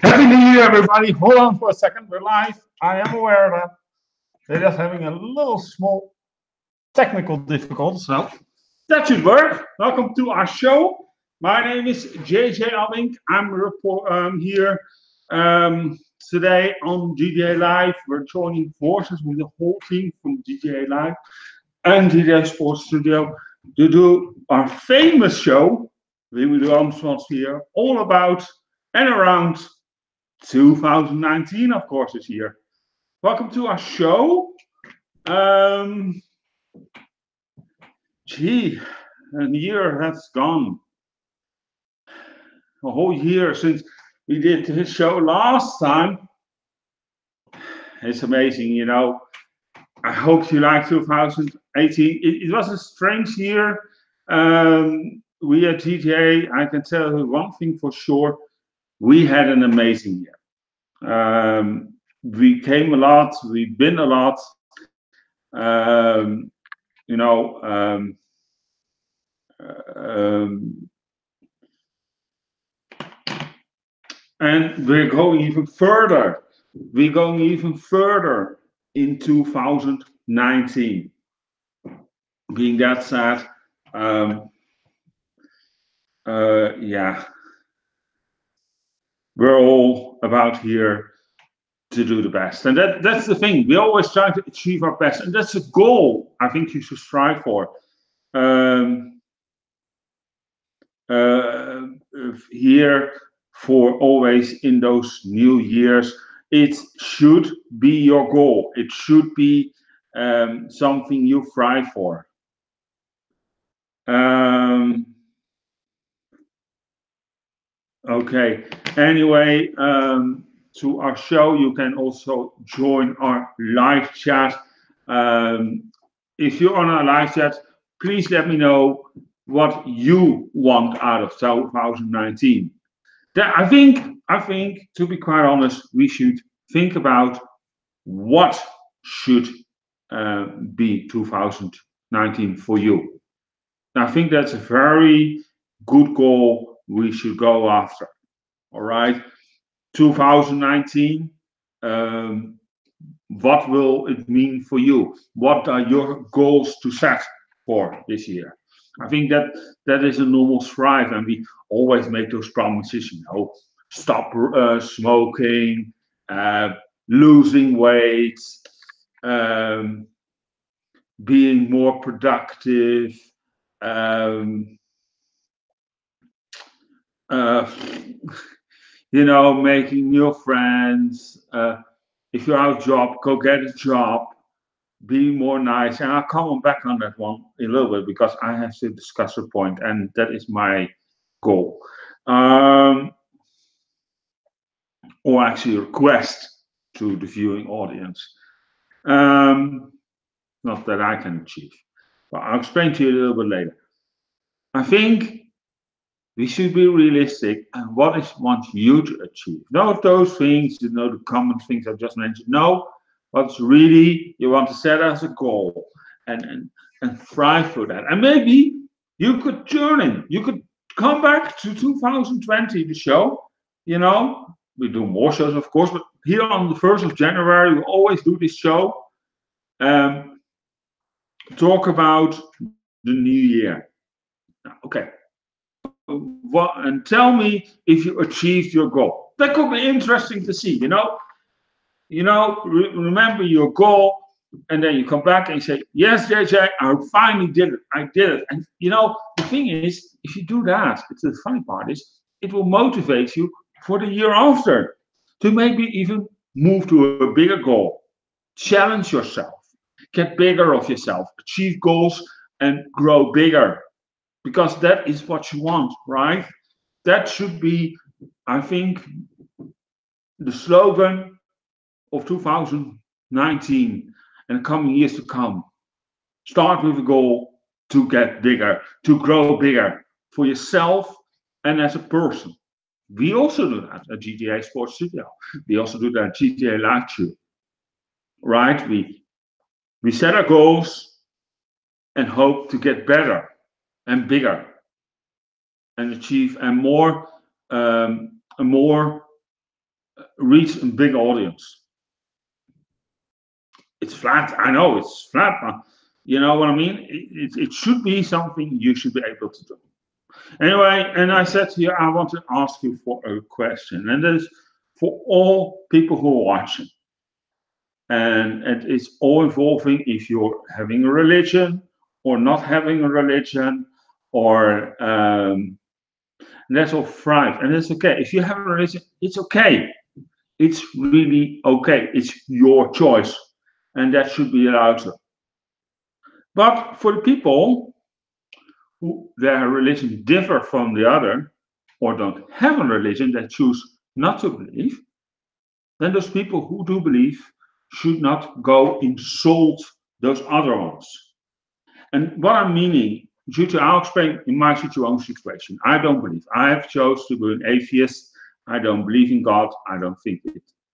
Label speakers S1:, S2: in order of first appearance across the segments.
S1: Happy New Year, everybody. Hold on for a second. We're live. I am aware that they're just having a little small technical difficulty, so that should work. Welcome to our show. My name is Abbink. I'm here today on GTA Live. We're joining forces with the whole team from GTA Live and GTA Sports Studio to do our famous show, Wim de Armstrongs here, all about and around 2019, of course, is here. Welcome to our show. Gee, a year has gone. A whole year since we did this show last time. It's amazing, you know. I hope you like 2018. It was a strange year. We at GTA, I can tell you one thing for sure. We had an amazing year. We came a lot, we've been a lot. You know, and we're going even further. We're going even further in 2019. Being that said, yeah, we're all about here to do the best, and that's the thing. We always try to achieve our best, and that's a goal I think you should strive for. Here for always in those new years, it should be your goal. It should be something you strive for. Okay. Anyway, to our show, you can also join our live chat. If you're on our live chat, please let me know what you want out of 2019. I think, to be quite honest, we should think about what should be 2019 for you. I think that's a very good goal we should go after. All right, 2019. What will it mean for you? What are your goals to set for this year? I think that is a normal strive, and we always make those promises. You know, stop smoking, losing weight, being more productive. You know, making new friends. If you're out of job, go get a job. Be more nice. And I'll come back on that one in a little bit because I have to discuss a point, and that is my goal. Or actually request to the viewing audience. Not that I can achieve, but I'll explain to you a little bit later. I think we should be realistic and what is want you to achieve. Not those things, you know, the common things I just mentioned. No, what's really you want to set as a goal and strive for that. And maybe you could turn in. You could come back to 2020, the show. You know, we do more shows, of course, but here on the 1st of January, we always do this show. Talk about the new year. Okay. And tell me if you achieved your goal. That could be interesting to see. Remember your goal, and then you come back and say, "Yes, JJ, I finally did it. I did it." And the thing is, if you do that, it's the funny part is, it will motivate you for the year after to maybe even move to a bigger goal, challenge yourself, get bigger of yourself, achieve goals, and grow bigger. Because that is what you want, right? That should be, I think, the slogan of 2019 and the coming years to come. Start with a goal to get bigger, to grow bigger for yourself and as a person. We also do that at GTA Sports Studio. We also do that at GTA Live Tube, right? We set our goals and hope to get better and bigger and achieve and more reach a big audience. It's flat. I know it's flat, but you know what I mean? It should be something you should be able to do. Anyway, and I said to you, I want to ask you for a question, and that is for all people who are watching. And it's all involving if you're having a religion or not having a religion, or that's all fine, and it's okay. If you have a religion, it's okay. It's really okay. It's your choice, and that should be allowed to. But for the people who their religion differ from the other, or don't have a religion, that choose not to believe, then those people who do believe should not go insult those other ones. And what I'm meaning, due to I'll explain in my situation, I don't believe. I have chosen to be an atheist. I don't believe in God. I don't think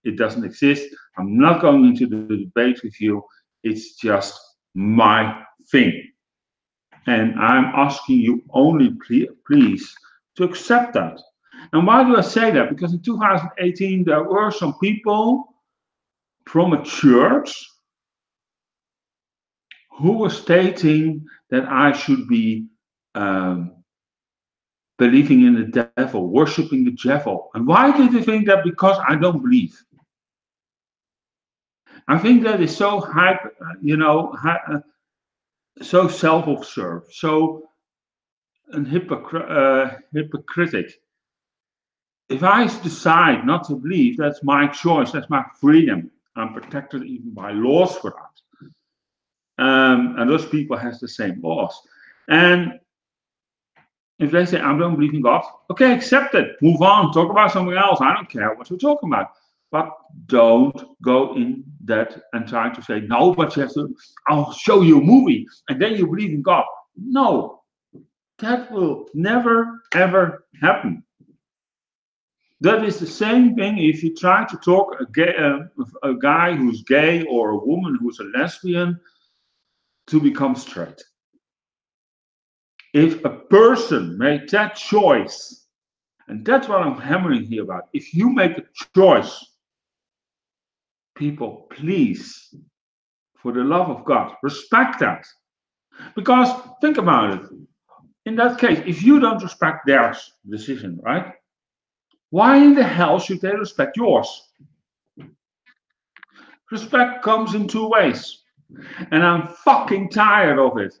S1: it doesn't exist. I'm not going into the debate with you. It's just my thing. And I'm asking you only, please, to accept that. And why do I say that? Because in 2018, there were some people from a church who were stating that I should be believing in the devil, worshiping the devil. And why did they think that? Because I don't believe. I think that is so so self-observed, so hypocritic. If I decide not to believe, that's my choice, that's my freedom. I'm protected even by laws for that. And those people have the same laws. And if they say, I don't believe in God, okay, accept it. Move on, talk about something else. I don't care what you're talking about. But don't go in that and try to say, no, but you have to, I'll show you a movie and then you believe in God. No, that will never, ever happen. That is the same thing if you try to talk a guy who's gay or a woman who's a lesbian to become straight. If a person made that choice, and that's what I'm hammering here about, if you make a choice, people, please, for the love of God, respect that. Because think about it. In that case, if you don't respect their decision, right? Why in the hell should they respect yours? Respect comes in two ways. And I'm fucking tired of it.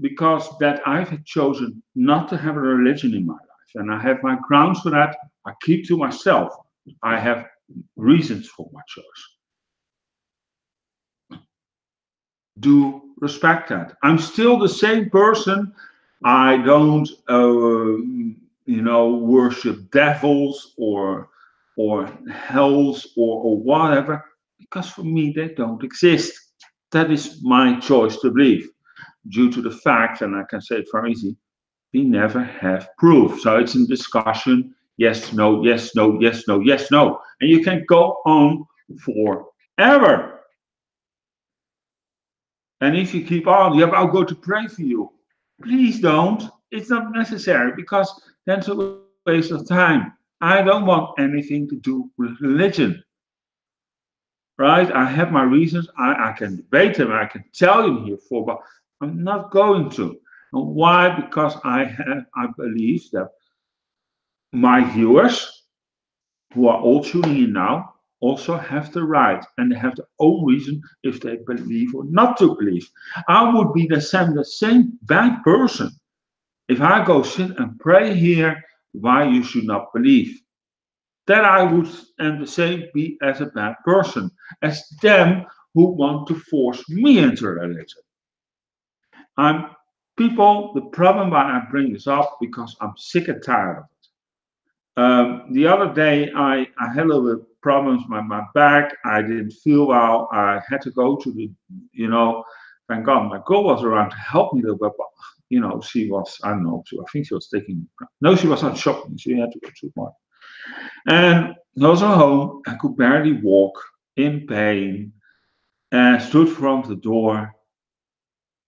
S1: Because that I've chosen not to have a religion in my life. And I have my grounds for that. I keep to myself. I have reasons for my choice. Do respect that. I'm still the same person. I don't, worship devils or hells or whatever, because for me they don't exist. That is my choice to believe, due to the fact, and I can say it very easy, we never have proof. So it's a discussion, yes, no, yes, no, yes, no, yes, no. And you can go on forever. And if you keep on, yeah, I'll go to pray for you. Please don't. It's not necessary, because that's a waste of time. I don't want anything to do with religion. Right? I have my reasons. I can debate them. I can tell you here for, but I'm not going to. And why? Because I believe that my viewers, who are all tuning in now, also have the right, and they have their own reason if they believe or not to believe. I would be the same bad person if I go sit and pray here why you should not believe. Then I would, and the same, be as a bad person as them who want to force me into religion. People, the problem why I bring this up, because I'm sick and tired of it. The other day, I had a little bit of problems with my back. I didn't feel well. I had to go to the, thank God my girl was around to help me a little bit. But, she was, I don't know, I think she was taking, no, she was not shopping. She had to go to the market. And I was at home. I could barely walk, in pain, and stood from the door.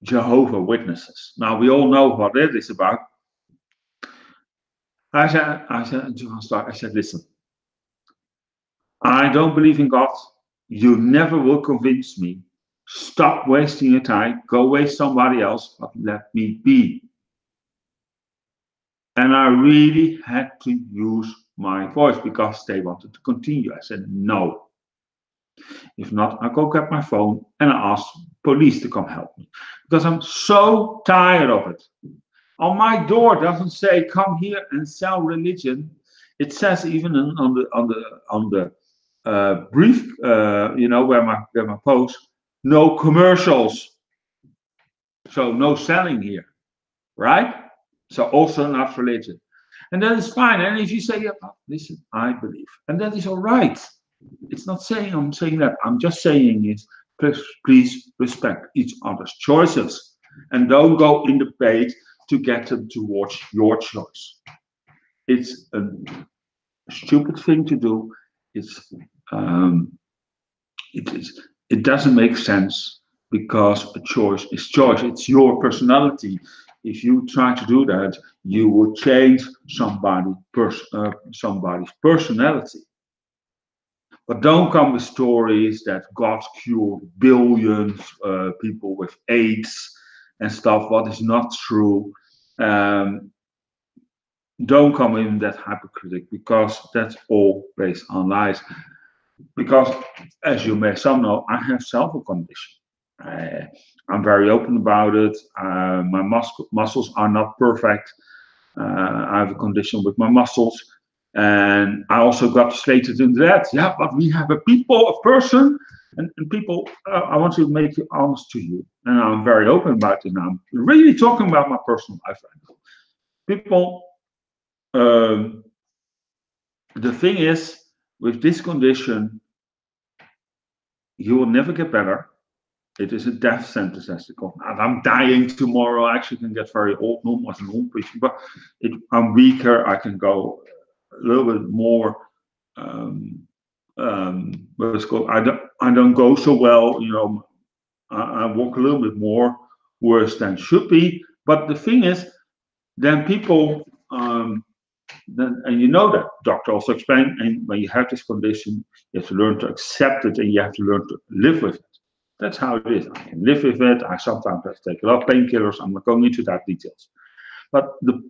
S1: Jehovah Witnesses. Now we all know what that is about. I said, listen, I don't believe in God. You never will convince me. Stop wasting your time. Go waste somebody else, but let me be. And I really had to use my voice because they wanted to continue. I said, no. If not, I'll go get my phone and I ask police to come help me. Because I'm so tired of it. On my door doesn't say come here and sell religion. It says even on the brief, where my post, no commercials. So no selling here, right? So also not religion. And that is fine. And if you say, yeah, listen, I believe. And that is all right. It's not saying I'm saying that. I'm just saying is please respect each other's choices. And don't go in debate to get them towards your choice. It's a stupid thing to do. It doesn't make sense because a choice is choice. It's your personality. If you try to do that, you will change somebody's personality. But don't come with stories that God cured billions people with AIDS and stuff. What is not true? Don't come in that hypocritic because that's all based on lies. Because, as you may some know, I have self condition. I'm very open about it. My muscles are not perfect. I have a condition with my muscles. And I also got slated into that. Yeah, but we have a person, and people, I want to make it honest to you. And I'm very open about it now. I'm really talking about my personal life right now. People, the thing is, with this condition, you will never get better. It is a death sentence, as they call it. I'm dying tomorrow. I actually can get very old, normal as an old person, but I'm weaker. I can go a little bit more. What it's called. I don't go so well. I walk a little bit more worse than should be. But the thing is, then people. And you know that doctor also explained, and when you have this condition, you have to learn to accept it and you have to learn to live with it. That's how it is. I can live with it. I sometimes have to take a lot of painkillers. I'm not going into that details. But the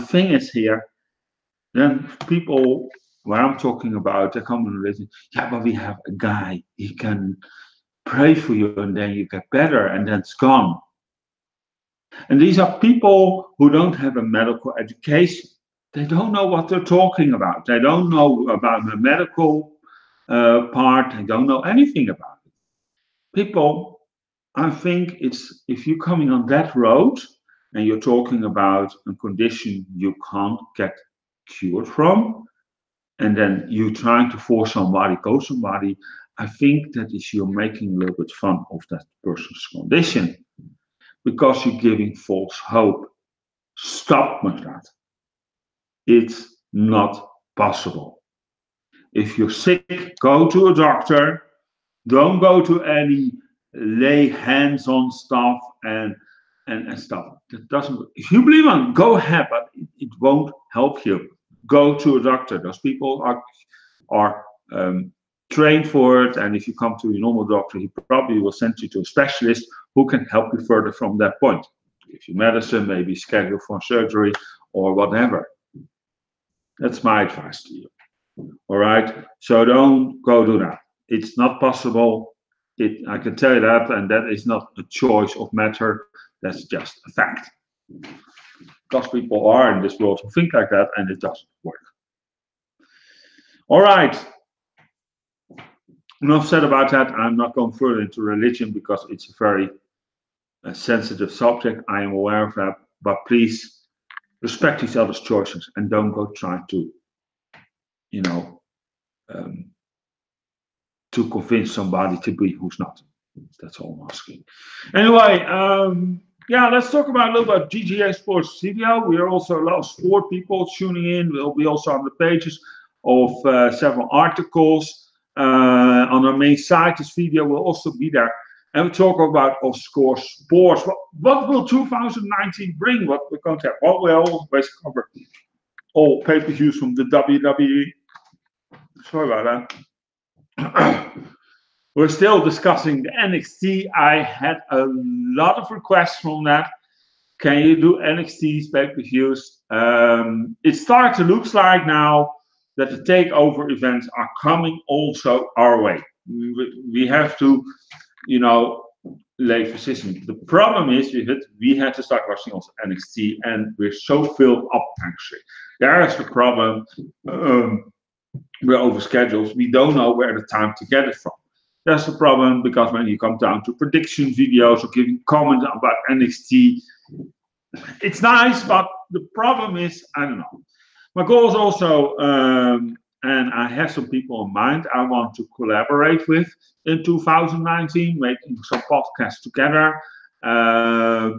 S1: thing is here, then people, where I'm talking about, they come in religion, yeah, but we have a guy, he can pray for you and then you get better and then it's gone. And these are people who don't have a medical education. They don't know what they're talking about. They don't know about the medical part. They don't know anything about it. People, I think it's if you're coming on that road and you're talking about a condition you can't get cured from, and then you're trying to force somebody, coach somebody, I think that is you're making a little bit fun of that person's condition because you're giving false hope. Stop with that. It's not possible. If you're sick, go to a doctor. Don't go to any lay hands on stuff and stuff. That doesn't. If you believe on, go ahead, but it won't help you. Go to a doctor. Those people are trained for it, and if you come to a normal doctor, he probably will send you to a specialist who can help you further from that point. Give you medicine, maybe schedule for surgery or whatever. That's my advice to you. All right. So don't go do that. It's not possible. I can tell you that, and that is not a choice of matter. That's just a fact. Because people are in this world who think like that, and it doesn't work. All right. Enough said about that. I'm not going further into religion because it's a very sensitive subject. I am aware of that. But please respect each other's choices and don't go try to, to convince somebody to be who's not. That's all I'm asking. Anyway, yeah, let's talk about a little bit GGA Sports Studio. We are also a lot of sport people tuning in. We'll be also on the pages of several articles. On our main site, this video will also be there. And we talk about, of course, sports. What will 2019 bring? What we're going to have? Well, we always cover all pay-per-views from the WWE. Sorry about that. We're still discussing the NXT. I had a lot of requests from that. Can you do NXT's pay-per-views? It starts to look like now that the takeover events are coming also our way. We have to, lay persistence. The problem is we had to start watching also NXT, and we're so filled up actually. There is the problem. We're overscheduled. We don't know where the time to get it from. That's the problem, because when you come down to prediction videos or giving comments about NXT, it's nice, but the problem is, I don't know. My goal is also, and I have some people in mind I want to collaborate with in 2019, making some podcasts together. That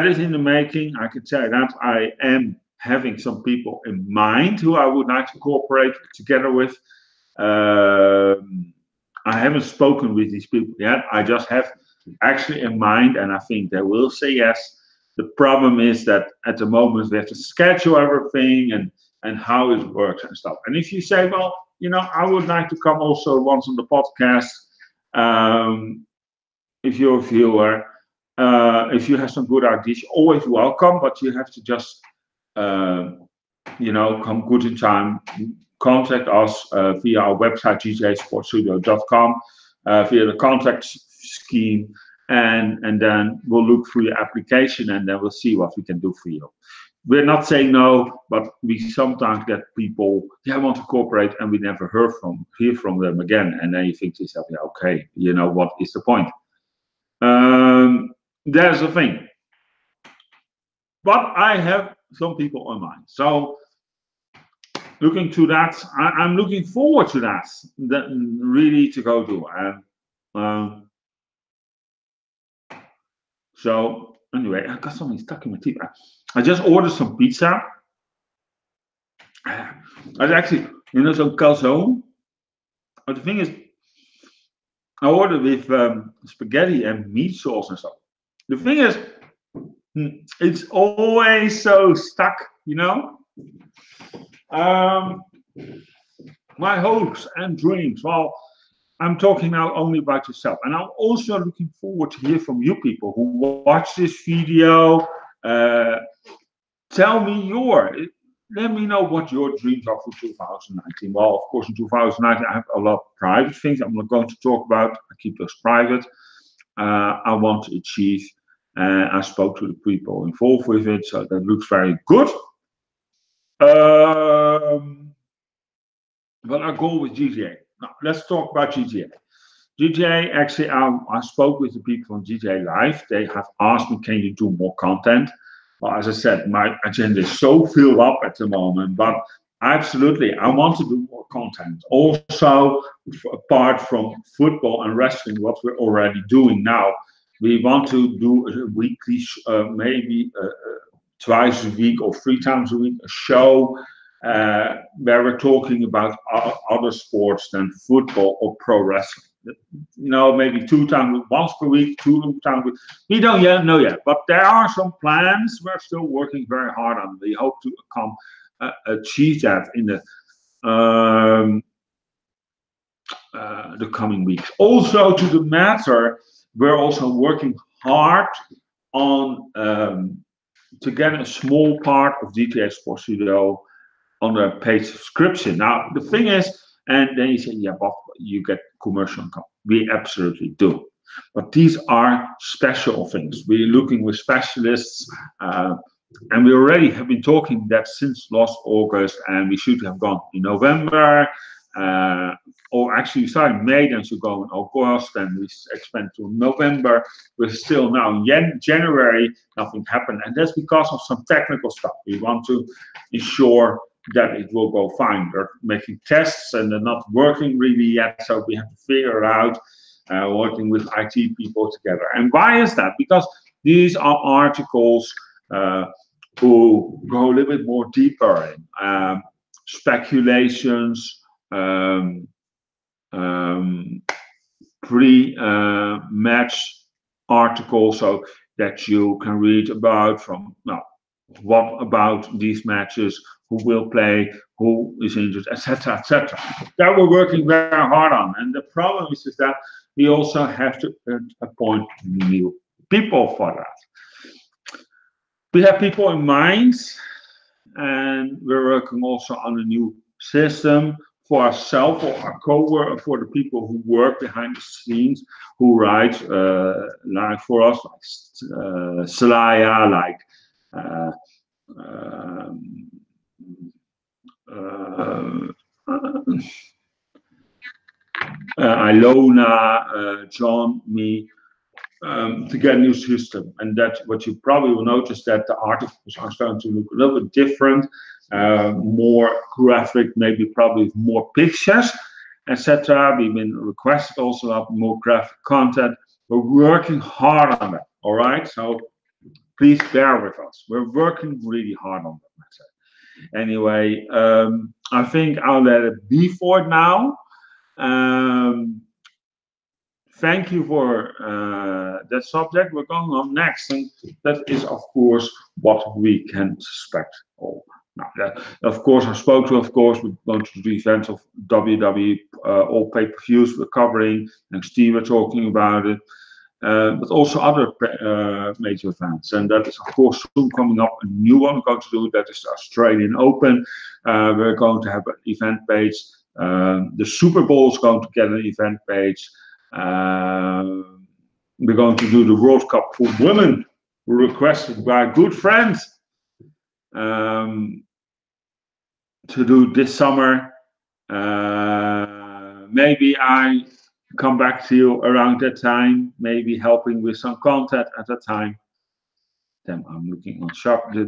S1: is in the making. I can say that I am having some people in mind who I would like to cooperate together with. I haven't spoken with these people yet. I just have actually in mind, and I think they will say yes. The problem is that at the moment we have to schedule everything and how it works and stuff. And if you say, well, I would like to come also once on the podcast, if you're a viewer, if you have some good ideas, you're always welcome, but you have to just, come good in time. Contact us via our website, gjsportstudio.com, via the contact scheme, and then we'll look through your application, and then we'll see what we can do for you. We're not saying no, but we sometimes get people, want to cooperate, and we never hear from them again. And then you think to yourself, okay, what is the point? There's the thing. But I have some people on mind. So looking to that, I'm looking forward to that really to go do. So anyway, I got something stuck in my teeth. I just ordered some pizza. I actually, some calzone. But the thing is, I ordered with spaghetti and meat sauce and stuff. The thing is, it's always so stuck, My hopes and dreams. Well, I'm talking now only about yourself, and I'm also looking forward to hear from you people who watch this video. Tell me let me know what your dreams are for 2019. Well, of course, in 2019, I have a lot of private things I'm not going to talk about. I keep those private. I want to achieve. I spoke to the people involved with it, so that looks very good. But our goal with GTA. Now, let's talk about GTA. GTA, actually, I spoke with the people on GTA Live. They have asked me, can you do more content? Well, as I said, my agenda is so filled up at the moment, but absolutely, I want to do more content. Also, apart from football and wrestling, what we're already doing now, we want to do a weekly, maybe twice a week or 3 times a week, a show where we're talking about other sports than football or pro wrestling. Maybe 2 times, once per week, 2 times a week. We don't yet know yet, but there are some plans. We're still working very hard on. We hope to achieve that in the coming weeks. Also, to the matter, we're also working hard on to get a small part of GTA Sports Studio on a paid subscription. Now, the thing is, and then you say, yeah, but you get commercial income. We absolutely do. But these are special things. We're looking with specialists, and we already have been talking that since last August, and we should have gone in November, or actually we started in May, then should go in August, and we expand to November. We're still now in January, nothing happened, and that's because of some technical stuff. We want to ensure that it will go fine. They're making tests and they're not working really yet, so we have to figure out working with IT people together. And why is that? Because these are articles who go a little bit more deeper in speculations, pre-match articles, so that you can read about from what about these matches, who will play, who is injured, etc., etc. That we're working very hard on. And the problem is that we also have to appoint new people for that. We have people in mind, and we're working also on a new system for ourselves, for our co-worker, for the people who work behind the scenes, who write like for us, like Celaya, like uh, um, uh, Ilona, John, me, to get a new system. And that's what you probably will notice, that the articles are starting to look a little bit different, more graphic, maybe probably more pictures, etc. We've been requested also up more graphic content. We're working hard on that. All right, so please bear with us. We're working really hard on that matter. Anyway, I think I'll let it be for now. Um, Thank you for that subject. We're going on next, and that is, of course, what we can suspect. Oh, now, of course, I spoke to, of course, we're going to the events of WWE, all pay-per-views we're covering, and Steve were talking about it, but also other major events. And that is, of course, soon coming up, a new one we're going to do, that is the Australian Open. We're going to have an event page. The Super Bowl is going to get an event page. We're going to do the World Cup for women, requested by good friends, to do this summer. Maybe I come back to you around that time, maybe helping with some content at that time. Then I'm looking on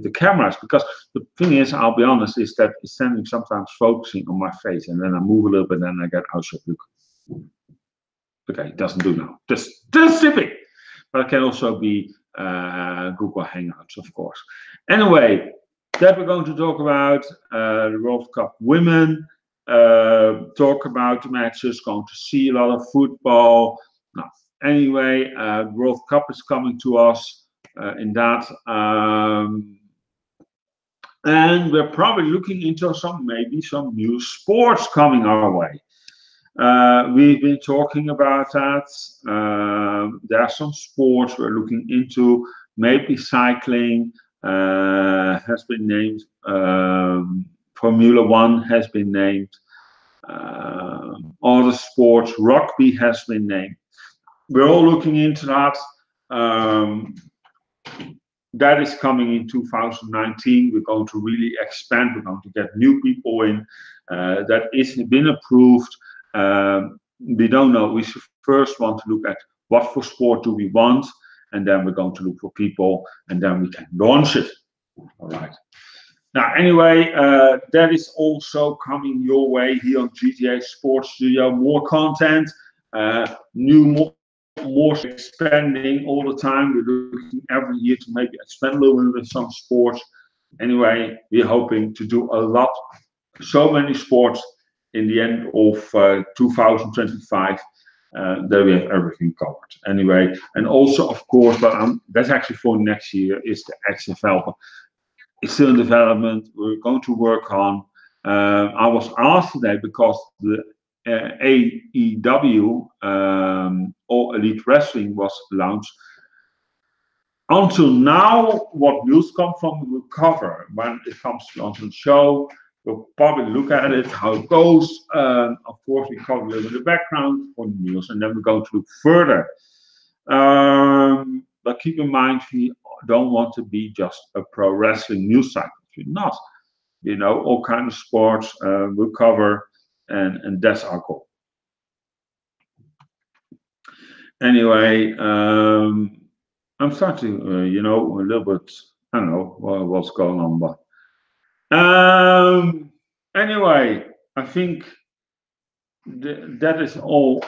S1: the cameras, because the thing is, I'll be honest, is that it's standing sometimes focusing on my face, and then I move a little bit, and I get outside look. Okay, it doesn't do now. Just zipping. But it can also be Google Hangouts, of course. Anyway, that we're going to talk about the World Cup women, talk about the matches, going to see a lot of football. Now, anyway, World Cup is coming to us in that. And we're probably looking into maybe some new sports coming our way. We've been talking about that. There are some sports we're looking into. Maybe cycling has been named. Formula One has been named. Other sports, rugby has been named. We're all looking into that. That is coming in 2019. We're going to really expand. We're going to get new people in. That is been approved. We don't know. We first want to look at what for sport do we want, and then we're going to look for people, and then we can launch it. All right. Now, anyway, that is also coming your way here on GTA Sports Studio. More content, more expanding all the time. We're looking every year to maybe expand a little bit with some sports. Anyway, we're hoping to do a lot, so many sports in the end of 2025, that we have everything covered. Anyway, and also, of course, but that's actually for next year, is the XFL. It's still in development. We're going to work on. I was asked today, because the AEW, All Elite Wrestling, was launched. Until now, what news come from, we will cover when it comes to the show. We'll probably look at it, how it goes. Of course, we cover a little bit of the background for news, and then we're going to look further. But keep in mind, we don't want to be just a pro wrestling news site. We're not. All kinds of sports we'll cover, and that's our goal. Anyway, I'm starting, a little bit, I don't know what's going on, but anyway, I think that is all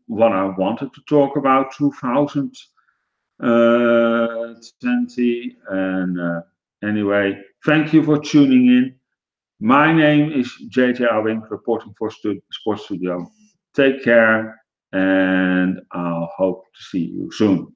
S1: what I wanted to talk about 2020. And anyway, thank you for tuning in. My name is Abbink, reporting for Sports Studio. Take care, and I'll hope to see you soon.